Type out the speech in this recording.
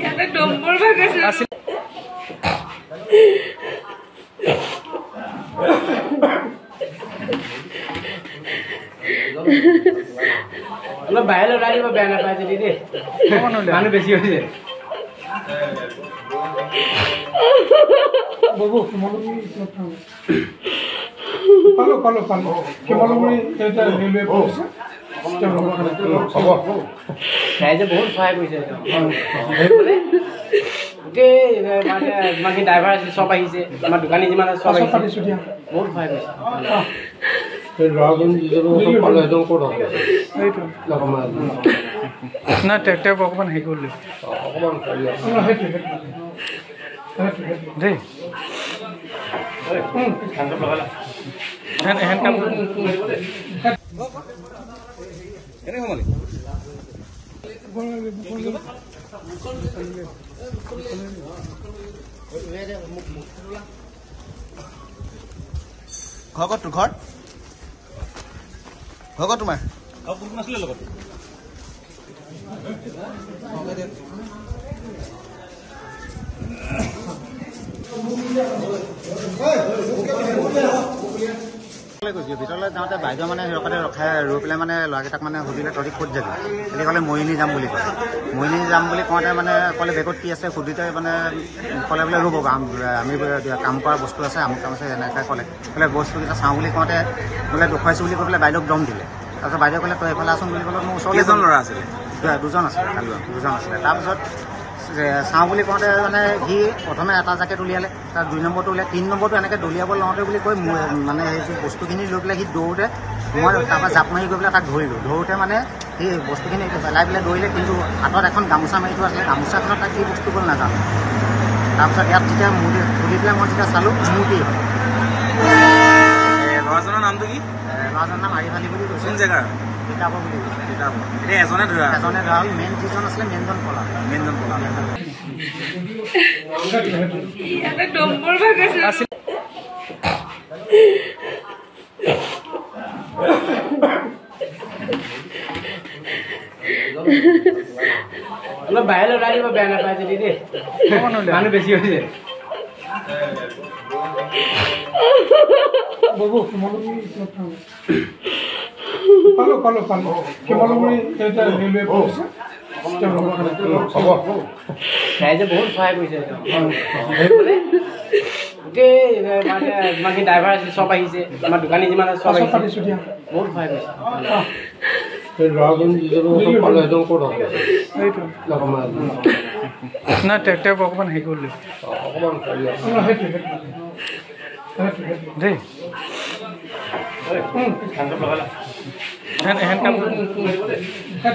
এটা ডম্বৰ ভাগ আছে অলপ বাহিৰলৈ ওলাই দিব বেয়া নাপায় যদি দেই মানুহ বেছি হৈছে বাবু পালো শিমলুগুৰি ৰেলৱে পৰিছে ৰাইজে বহুত সহায় কৰিছে গোটেই যিমানখিনি ড্ৰাইভাৰ আছিল চব আহিছে আমাৰ দোকানী যিমান আছে চব আহিছে বহুত সহায় কৰিছে না ট্ৰেক্টৰ অকণমান হেৰি কৰিলে দেই হেণ্ড কাম ঘৰ তোমাৰ কোন আছিলে লগত ভিতৰলৈ যাওঁতে বাইদেউ মানে ৰখাই ৰৈ পেলাই মানে ল'ৰাকেইটাক মানে সুধিলে তহঁতি ক'ত যাবি বুলি ক'লে মৰিনী যাম বুলি ক'লে মৰিনী যাম বুলি কওঁতে মানে ক'লে বেগত কি আছে সুধিতে মানে ক'লে বোলে ৰ'ব আমি কাম কৰা বস্তু আছে আমুক কাম আছে এনেকৈ ক'লে বস্তুকেইটা চাওঁ বুলি কওঁতে বোলে দেখুৱাইছোঁ বুলি কৈ পেলাই বাইদেউক দম দিলে তাৰপিছত বাইদেউ ক'লে তই এইফালে আছোন বুলি ক'লে মোৰ ওচৰলৈ এজন ল'ৰা আছিলে দুজন আছিলে দুজন আছিলে তাৰপিছত চাওঁ বুলি কওঁতে মানে সি প্ৰথমে এটা জেকেট উলিয়ালে তাৰ 2 নম্বৰটো উলিয়াই 3 নম্বৰটো এনেকৈ দলিয়াব লওঁতে বুলি কৈ মানে সেই বস্তুখিনি লৈ পেলাই সি দৌৰোতে মই তাৰপৰা জাপ মাৰি গৈ পেলাই তাক ধৰোঁতে মানে সেই বস্তুখিনি পেলাই পেলাই দৌৰিলে কিন্তু হাতত এখন গামোচা মাৰি থোৱা আছিলে গামোচাখনত তাক কি বস্তু গ'ল নাজানো তাৰপিছত ইয়াত যেতিয়া খুলি পেলাই মই যেতিয়া চালোঁ মূৰ্তি হয় ল'ৰাজনৰ নামটো কি ল'ৰাজনৰ নাম আৰিভালি বুলি কৈছে কোন জেগাৰ তিতাবৰ বুলি কৈছে এতিয়া এজনে ধৰা হ'ল মেইন যিজন আছিলে মেইনজন পলা এটা ডম্বৰ ভাগ আছে অলপ বাহিৰলৈ ওলাই দিব বেয়া নাপায় যদি দেই মানুহ বেছি হৈছে বাবু পালো শিমলুগুৰি ৰেলৱে পৰিছে ৰাইজে বহুত সহায় কৰিছে গোটেই যিমানখিনি ড্ৰাইভাৰ আছিল চব আহিছে আমাৰ দোকানী যিমান আছে চব আহিছে বহুত সহায় কৰিছে না ট্ৰেক্টৰ অকণমান হেৰি কৰিলে দেই হেণ্ড কাম